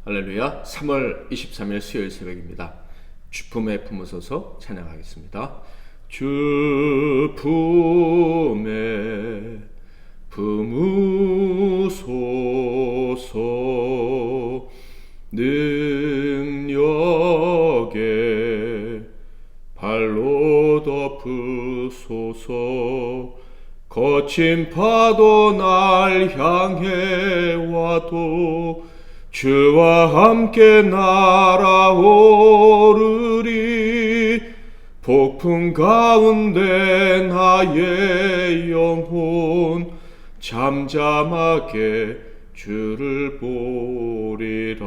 할렐루야. 3월 23일 수요일 새벽입니다. 주품에 품으소서 찬양하겠습니다. 주품에 품으소서 능력에 발로 덮으소서 거친 파도 날 향해 와도 주와 함께 날아오르리 폭풍 가운데 나의 영혼 잠잠하게 주를 보리라.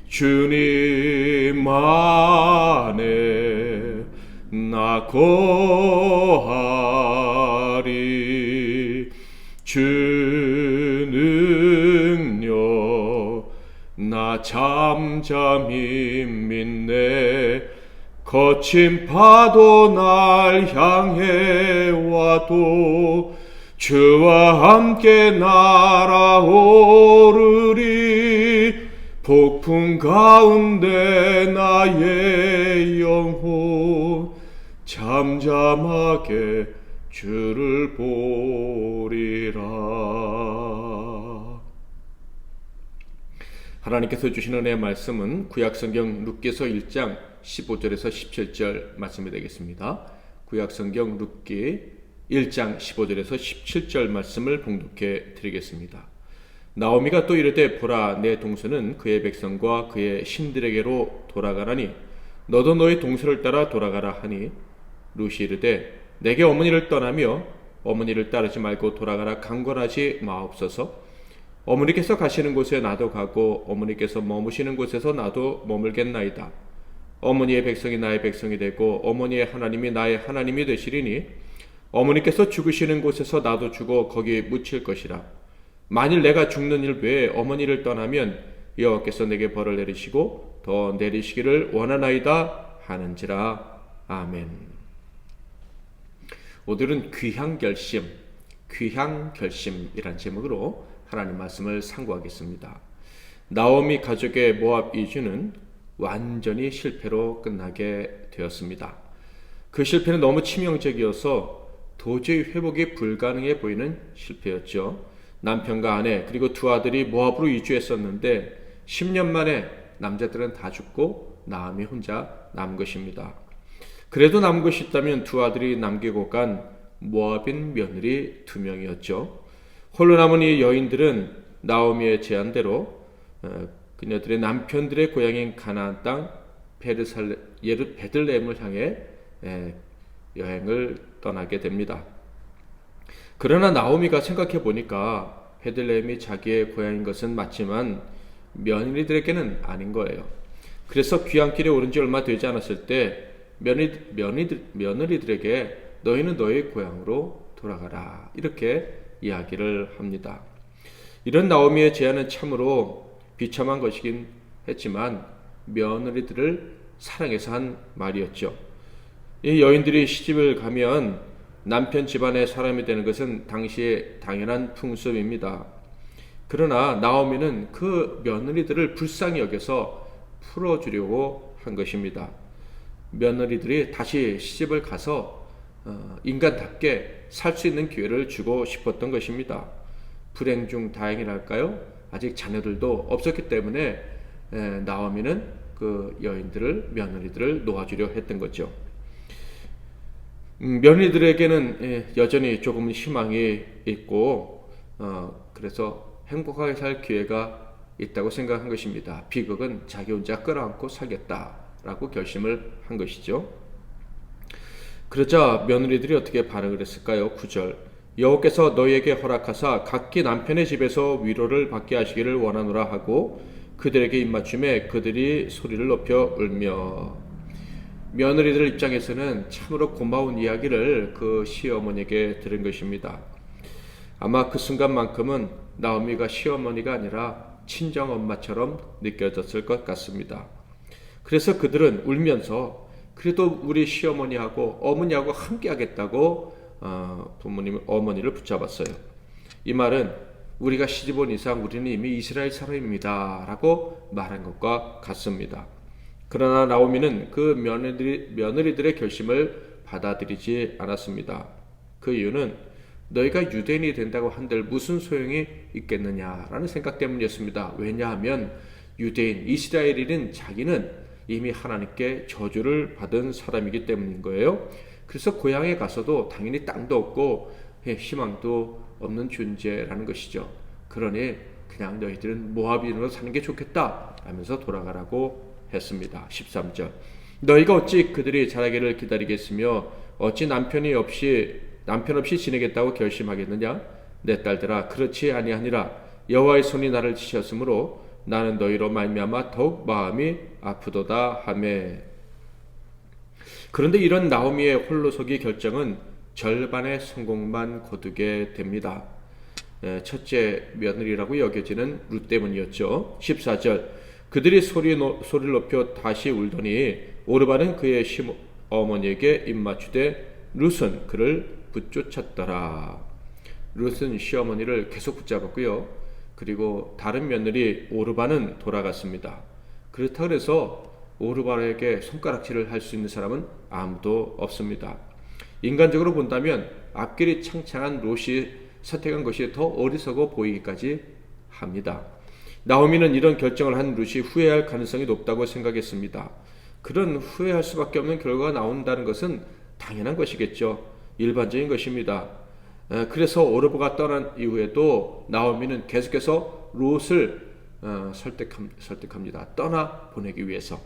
주님 안에 나 거하리 주 능력 나 잠잠히 믿네 거친 파도 날 향해 와도 주와 함께 날아오르리 폭풍 가운데 나의 영혼 잠잠하게 주를 보리라. 하나님께서 주신 은혜의 말씀은 구약성경 룻기서 1장 15절에서 17절 말씀이 되겠습니다. 구약성경 룻기 1장 15절에서 17절 말씀을 봉독해 드리겠습니다. 나오미가 또 이르되 보라 내 동서는 그의 백성과 그의 신들에게로 돌아가라니 너도 너의 동서를 따라 돌아가라 하니 룻이 이르되 내게 어머니를 떠나며 어머니를 따르지 말고 돌아가라 강권하지 마옵소서. 어머니께서 가시는 곳에 나도 가고 어머니께서 머무시는 곳에서 나도 머물겠나이다. 어머니의 백성이 나의 백성이 되고 어머니의 하나님이 나의 하나님이 되시리니 어머니께서 죽으시는 곳에서 나도 죽어 거기 묻힐 것이라. 만일 내가 죽는 일 외에 어머니를 떠나면 여호와께서 내게 벌을 내리시고 더 내리시기를 원하나이다 하는지라. 아멘. 오늘은 귀향결심이란 제목으로 하나님 말씀을 상고하겠습니다. 나오미 가족의 모압 이주는 완전히 실패로 끝나게 되었습니다. 그 실패는 너무 치명적이어서 도저히 회복이 불가능해 보이는 실패였죠. 남편과 아내 그리고 두 아들이 모압으로 이주했었는데 10년 만에 남자들은 다 죽고 나오미 혼자 남은 것입니다. 그래도 남은 것이 있다면 두 아들이 남기고 간 모압인 며느리 2명이었죠. 홀로 남은 이 여인들은 나오미의 제안대로 그녀들의 남편들의 고향인 가나안 땅 베들레헴을 향해 여행을 떠나게 됩니다. 그러나 나오미가 생각해 보니까 베들레헴이 자기의 고향인 것은 맞지만 며느리들에게는 아닌 거예요. 그래서 귀향길에 오른 지 얼마 되지 않았을 때 며느리들에게 너희는 너희 고향으로 돌아가라 이렇게 이야기를 합니다. 이런 나오미의 제안은 참으로 비참한 것이긴 했지만 며느리들을 사랑해서 한 말이었죠. 이 여인들이 시집을 가면 남편 집안의 사람이 되는 것은 당시의 당연한 풍습입니다. 그러나 나오미는 그 며느리들을 불쌍히 여겨서 풀어주려고 한 것입니다. 며느리들이 다시 시집을 가서 인간답게 살 수 있는 기회를 주고 싶었던 것입니다. 불행 중 다행이랄까요? 아직 자녀들도 없었기 때문에 나오미는 그 며느리들을 놓아주려 했던 거죠. 며느리들에게는 여전히 조금 희망이 있고 그래서 행복하게 살 기회가 있다고 생각한 것입니다. 비극은 자기 혼자 끌어안고 살겠다라고 결심을 한 것이죠. 그러자 며느리들이 어떻게 반응을 했을까요? 9절 여호와께서 너희에게 허락하사 각기 남편의 집에서 위로를 받게 하시기를 원하노라 하고 그들에게 입맞춤에 그들이 소리를 높여 울며. 며느리들 입장에서는 참으로 고마운 이야기를 그 시어머니에게 들은 것입니다. 아마 그 순간만큼은 나오미가 시어머니가 아니라 친정엄마처럼 느껴졌을 것 같습니다. 그래서 그들은 울면서 그래도 우리 시어머니하고 어머니하고 함께 하겠다고 어머니를 붙잡았어요. 이 말은 우리가 시집 온 이상 우리는 이미 이스라엘 사람입니다 라고 말한 것과 같습니다. 그러나 나오미는 그 며느리들의 결심을 받아들이지 않았습니다. 그 이유는 너희가 유대인이 된다고 한들 무슨 소용이 있겠느냐라는 생각 때문이었습니다. 왜냐하면 유대인, 이스라엘인은 자기는 이미 하나님께 저주를 받은 사람이기 때문인 거예요. 그래서 고향에 가서도 당연히 땅도 없고 희망도 없는 존재라는 것이죠. 그러니 그냥 너희들은 모압인으로 사는 게 좋겠다 하면서 돌아가라고 했습니다. 13절 너희가 어찌 그들이 자라기를 기다리겠으며 어찌 남편 없이 지내겠다고 결심하겠느냐? 내 딸들아 그렇지 아니하니라. 여호와의 손이 나를 치셨으므로 나는 너희로 말미암아 더욱 마음이 아프도다 하매. 그런데 이런 나오미의 홀로서기 결정은 절반의 성공만 거두게 됩니다. 첫째 며느리라고 여겨지는 룻 때문이었죠. 14절 그들이 소리를 높여 다시 울더니 오르바는 그의 시어머니에게 입맞추되 룻은 그를 붙쫓았더라. 룻은 시어머니를 계속 붙잡았고요. 그리고 다른 며느리 오르바는 돌아갔습니다. 그렇다고 해서 오르바에게 손가락질을 할 수 있는 사람은 아무도 없습니다. 인간적으로 본다면 앞길이 창창한 롯이 선택한 것이 더 어리석어 보이기까지 합니다. 나오미는 이런 결정을 한 롯이 후회할 가능성이 높다고 생각했습니다. 그런 후회할 수밖에 없는 결과가 나온다는 것은 당연한 것이겠죠. 일반적인 것입니다. 그래서 오르바가 떠난 이후에도 나오미는 계속해서 롯을 설득합니다. 떠나 보내기 위해서.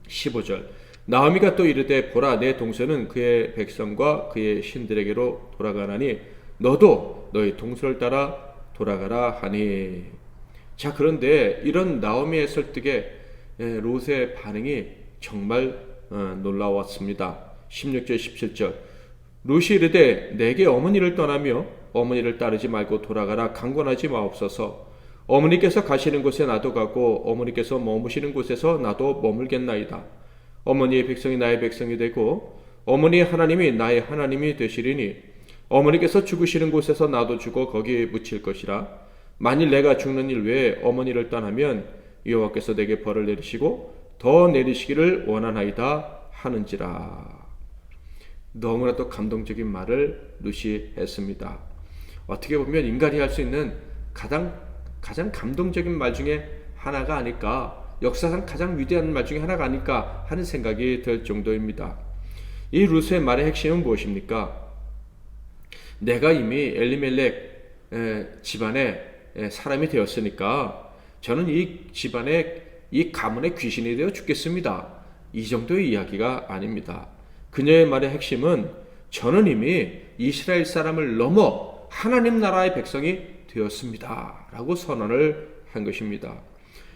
15절 나오미가 또 이르되 보라 내 동서는 그의 백성과 그의 신들에게로 돌아가나니 너도 너희 동서를 따라 돌아가라 하니. 자, 그런데 이런 나오미의 설득에 롯의 반응이 정말 놀라웠습니다. 16절 17절 롯이 이르되 내게 어머니를 떠나며 어머니를 따르지 말고 돌아가라. 강권하지 마옵소서. 어머니께서 가시는 곳에 나도 가고 어머니께서 머무시는 곳에서 나도 머물겠나이다. 어머니의 백성이 나의 백성이 되고 어머니의 하나님이 나의 하나님이 되시리니 어머니께서 죽으시는 곳에서 나도 죽어 거기에 묻힐 것이라. 만일 내가 죽는 일 외에 어머니를 떠나면 여호와께서 내게 벌을 내리시고 더 내리시기를 원하나이다 하는지라. 너무나도 감동적인 말을 룻이 했습니다. 어떻게 보면 인간이 할 수 있는 가장 감동적인 말 중에 하나가 아닐까, 역사상 가장 위대한 말 중에 하나가 아닐까 하는 생각이 들 정도입니다. 이 룻의 말의 핵심은 무엇입니까? 내가 이미 엘리멜렉 집안의 사람이 되었으니까 저는 이 집안의 이 가문의 귀신이 되어 죽겠습니다. 이 정도의 이야기가 아닙니다. 그녀의 말의 핵심은 저는 이미 이스라엘 사람을 넘어 하나님 나라의 백성이 되었습니다 라고 선언을 한 것입니다.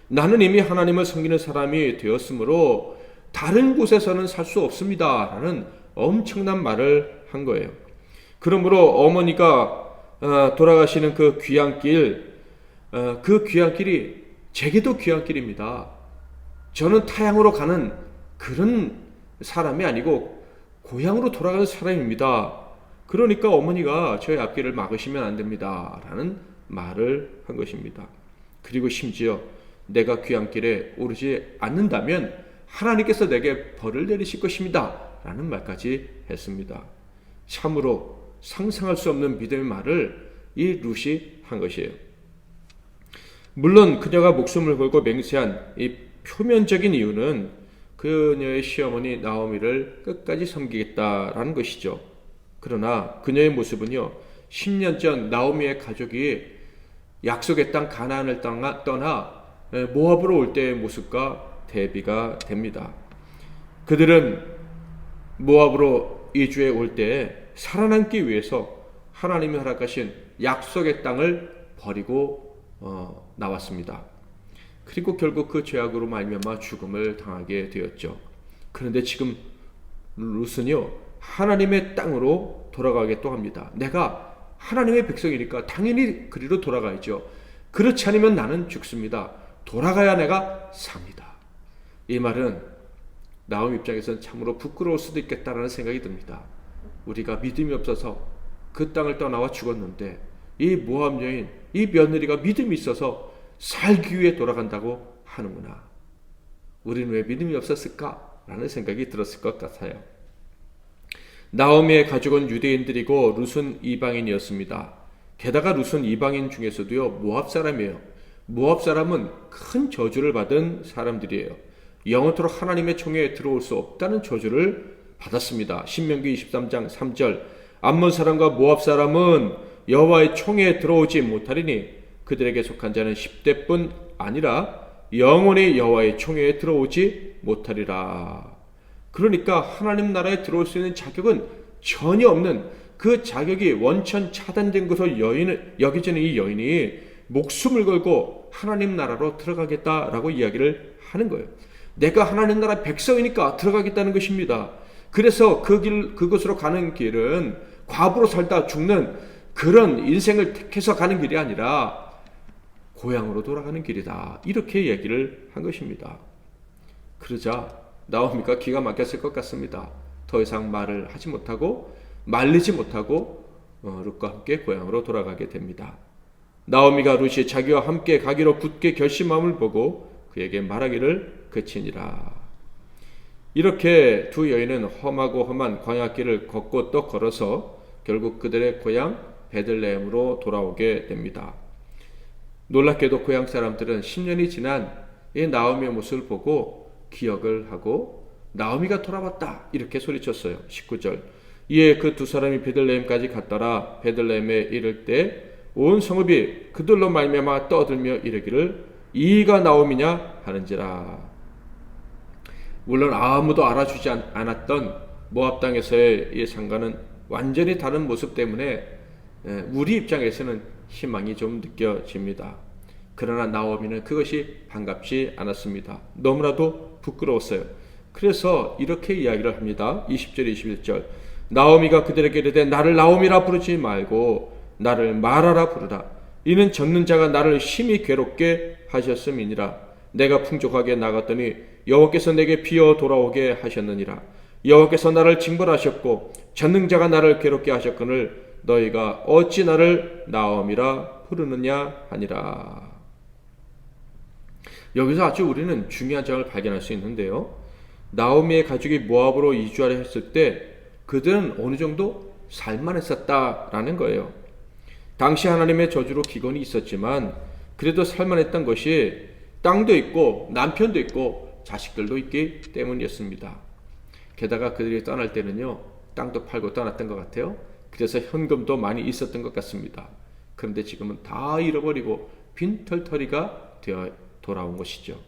나는 이미 하나님을 섬기는 사람이 되었으므로 다른 곳에서는 살 수 없습니다 라는 엄청난 말을 한 거예요. 그러므로 어머니가 돌아가시는 그 귀향길, 그 귀향길이 제게도 귀향길입니다. 저는 타향으로 가는 그런 사람이 아니고 고향으로 돌아가는 사람입니다. 그러니까 어머니가 저의 앞길을 막으시면 안 됩니다 라는 말을 한 것입니다. 그리고 심지어 내가 귀향길에 오르지 않는다면 하나님께서 내게 벌을 내리실 것입니다 라는 말까지 했습니다. 참으로 상상할 수 없는 믿음의 말을 이 룻이 한 것이에요. 물론 그녀가 목숨을 걸고 맹세한 이 표면적인 이유는 그녀의 시어머니 나오미를 끝까지 섬기겠다라는 것이죠. 그러나 그녀의 모습은요, 10년 전 나오미의 가족이 약속의 땅 가나안을 떠나 모압으로 올 때의 모습과 대비가 됩니다. 그들은 모압으로 이주해 올 때 살아남기 위해서 하나님이 허락하신 약속의 땅을 버리고 나왔습니다. 그리고 결국 그 죄악으로 말미암아 죽음을 당하게 되었죠. 그런데 지금 룻은요, 하나님의 땅으로 돌아가겠다고 합니다. 내가 하나님의 백성이니까 당연히 그리로 돌아가야죠. 그렇지 않으면 나는 죽습니다. 돌아가야 내가 삽니다. 이 말은 나오미 입장에서는 참으로 부끄러울 수도 있겠다라는 생각이 듭니다. 우리가 믿음이 없어서 그 땅을 떠나와 죽었는데 이 모압 여인, 이 며느리가 믿음이 있어서 살기 위해 돌아간다고 하는구나. 우리는 왜 믿음이 없었을까? 라는 생각이 들었을 것 같아요. 나오미의 가족은 유대인들이고 룻은 이방인이었습니다. 게다가 룻은 이방인 중에서도요, 모압 사람이에요. 모압 사람은 큰 저주를 받은 사람들이에요. 영원토록 하나님의 총회에 들어올 수 없다는 저주를 받았습니다. 신명기 23장 3절 암몬 사람과 모압 사람은 여호와의 총회에 들어오지 못하리니 그들에게 속한 자는 10대뿐 아니라 영원히 여호와의 총회에 들어오지 못하리라. 그러니까 하나님 나라에 들어올 수 있는 자격은 전혀 없는, 그 자격이 원천 차단된 것으로 여겨지는 이 여인이 목숨을 걸고 하나님 나라로 들어가겠다라고 이야기를 하는 거예요. 내가 하나님 나라 백성이니까 들어가겠다는 것입니다. 그래서 그곳으로 가는 길은 과부로 살다 죽는 그런 인생을 택해서 가는 길이 아니라 고향으로 돌아가는 길이다. 이렇게 얘기를 한 것입니다. 그러자 나오미가 기가 막혔을 것 같습니다. 더 이상 말을 하지 못하고 말리지 못하고 룻과 함께 고향으로 돌아가게 됩니다. 나오미가 룻이 자기와 함께 가기로 굳게 결심함을 보고 그에게 말하기를 그치니라. 이렇게 두 여인은 험하고 험한 광야길을 걷고 또 걸어서 결국 그들의 고향 베들레헴으로 돌아오게 됩니다. 놀랍게도 고향 사람들은 10년이 지난 이 나오미의 모습을 보고 기억을 하고 나오미가 돌아왔다 이렇게 소리쳤어요. 19절 이에 그 두 사람이 베들레헴까지 갔더라. 베들레헴에 이를 때 온 성읍이 그들로 말미암아 떠들며 이르기를 이가 나오미냐 하는지라. 물론 아무도 알아주지 않았던 모압 땅에서의 이 상과는 완전히 다른 모습 때문에 우리 입장에서는 희망이 좀 느껴집니다. 그러나 나오미는 그것이 반갑지 않았습니다. 너무나도 부끄러웠어요. 그래서 이렇게 이야기를 합니다. 20절 21절 나오미가 그들에게 이르되 나를 나오미라 부르지 말고 나를 마라라 부르라. 이는 젖는 자가 나를 심히 괴롭게 하셨음이니라. 내가 풍족하게 나갔더니 여호와께서 내게 비어 돌아오게 하셨느니라. 여호와께서 나를 징벌하셨고 젖는 자가 나를 괴롭게 하셨거늘 너희가 어찌 나를 나오미라 부르느냐 하니라. 여기서 아주 우리는 중요한 점을 발견할 수 있는데요. 나오미의 가족이 모압으로 이주하려 했을 때 그들은 어느 정도 살만했었다라는 거예요. 당시 하나님의 저주로 기근이 있었지만 그래도 살만했던 것이 땅도 있고 남편도 있고 자식들도 있기 때문이었습니다. 게다가 그들이 떠날 때는요, 땅도 팔고 떠났던 것 같아요. 그래서 현금도 많이 있었던 것 같습니다. 그런데 지금은 다 잃어버리고 빈털터리가 되어 돌아온 것이죠.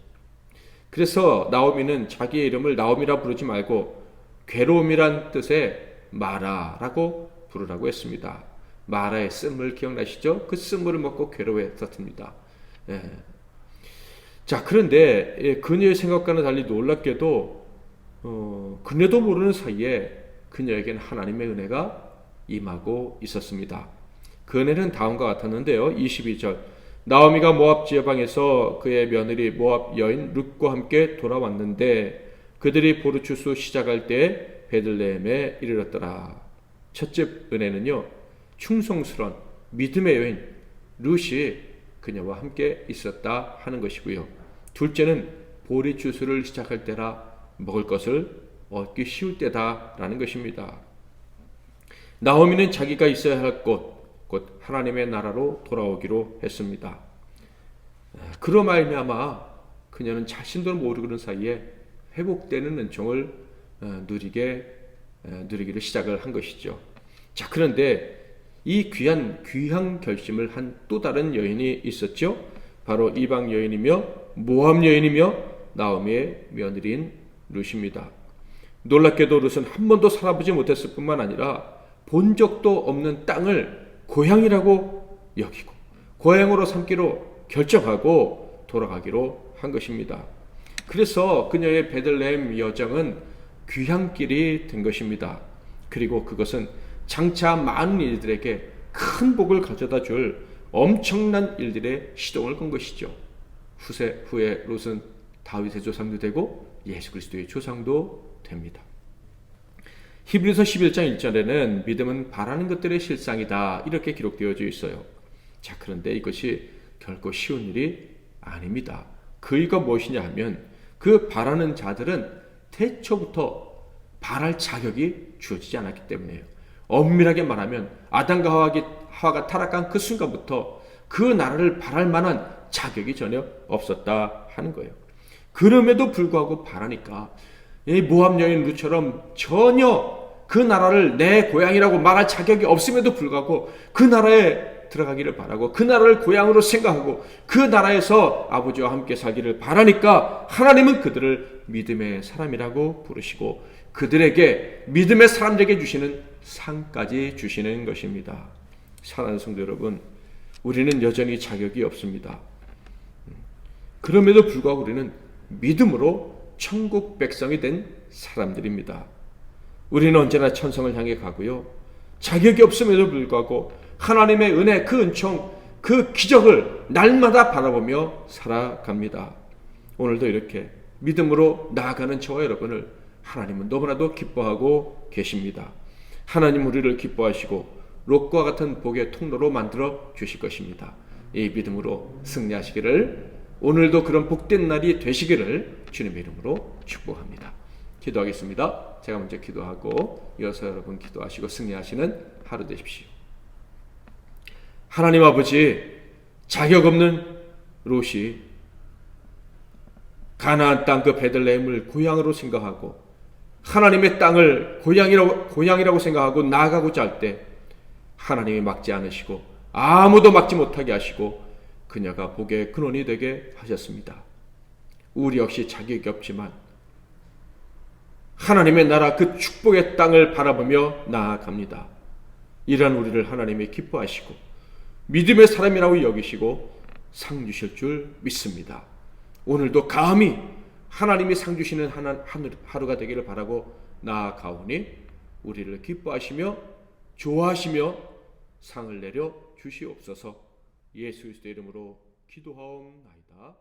그래서 나오미는 자기의 이름을 나오미라 부르지 말고 괴로움이란 뜻의 마라라고 부르라고 했습니다. 마라의 쓴물 기억나시죠? 그 쓴물을 먹고 괴로워했었습니다. 자, 그런데 그녀의 생각과는 달리 놀랍게도 그녀도 모르는 사이에 그녀에게는 하나님의 은혜가 임하고 있었습니다. 그 은혜는 다음과 같았는데요. 22절 나오미가 모압 지방에서 그의 며느리 모압 여인 룻과 함께 돌아왔는데 그들이 보르추수 시작할 때 베들레헴에 이르렀더라. 첫째 은혜는요, 충성스러운 믿음의 여인 룻이 그녀와 함께 있었다 하는 것이고요. 둘째는 보리추수를 시작할 때라 먹을 것을 얻기 쉬울 때다라는 것입니다. 나오미는 자기가 있어야 할 곳, 곧 하나님의 나라로 돌아오기로 했습니다. 그로 말미암아 그녀는 자신도 모르는 사이에 회복되는 은총을 누리기를 시작을 한 것이죠. 자, 그런데 이 귀한 결심을 한 또 다른 여인이 있었죠. 바로 이방 여인이며 모압 여인이며 나오미의 며느리인 룻입니다. 놀랍게도 룻은 한 번도 살아보지 못했을 뿐만 아니라 본 적도 없는 땅을 고향이라고 여기고 고향으로 삼기로 결정하고 돌아가기로 한 것입니다. 그래서 그녀의 베들레헴 여정은 귀향길이 된 것입니다. 그리고 그것은 장차 많은 일들에게 큰 복을 가져다 줄 엄청난 일들의 시동을 건 것이죠. 후에 롯은 다윗의 조상도 되고 예수 그리스도의 조상도 됩니다. 히브리서 11장 1절에는 믿음은 바라는 것들의 실상이다 이렇게 기록되어져 있어요. 자, 그런데 이것이 결코 쉬운 일이 아닙니다. 그 이유가 무엇이냐 하면 그 바라는 자들은 태초부터 바랄 자격이 주어지지 않았기 때문이에요. 엄밀하게 말하면 아담과 하와가 타락한 그 순간부터 그 나라를 바랄 만한 자격이 전혀 없었다 하는 거예요. 그럼에도 불구하고 바라니까 이 모압 여인 룻처럼 전혀 그 나라를 내 고향이라고 말할 자격이 없음에도 불구하고 그 나라에 들어가기를 바라고 그 나라를 고향으로 생각하고 그 나라에서 아버지와 함께 살기를 바라니까 하나님은 그들을 믿음의 사람이라고 부르시고 그들에게 믿음의 사람들에게 주시는 상까지 주시는 것입니다. 사랑하는 성도 여러분, 우리는 여전히 자격이 없습니다. 그럼에도 불구하고 우리는 믿음으로 천국 백성이 된 사람들입니다. 우리는 언제나 천성을 향해 가고요. 자격이 없음에도 불구하고 하나님의 은혜, 그 은총, 그 기적을 날마다 바라보며 살아갑니다. 오늘도 이렇게 믿음으로 나아가는 저와 여러분을 하나님은 너무나도 기뻐하고 계십니다. 하나님 우리를 기뻐하시고 롯과 같은 복의 통로로 만들어 주실 것입니다. 이 믿음으로 승리하시기를, 오늘도 그런 복된 날이 되시기를 주님의 이름으로 축복합니다. 기도하겠습니다. 제가 먼저 기도하고 이어서 여러분 기도하시고 승리하시는 하루 되십시오. 하나님 아버지, 자격 없는 롯이 가나안 땅 그 베들레헴을 고향으로 생각하고 하나님의 땅을 고향이라고 생각하고 나아가고자 할 때 하나님이 막지 않으시고 아무도 막지 못하게 하시고 그녀가 복의 근원이 되게 하셨습니다. 우리 역시 자격이 없지만 하나님의 나라 그 축복의 땅을 바라보며 나아갑니다. 이러한 우리를 하나님이 기뻐하시고 믿음의 사람이라고 여기시고 상 주실 줄 믿습니다. 오늘도 감히 하나님이 상 주시는 하루가 되기를 바라고 나아가오니 우리를 기뻐하시며 좋아하시며 상을 내려 주시옵소서. 예수 그리스도의 이름으로 기도하옵나이다.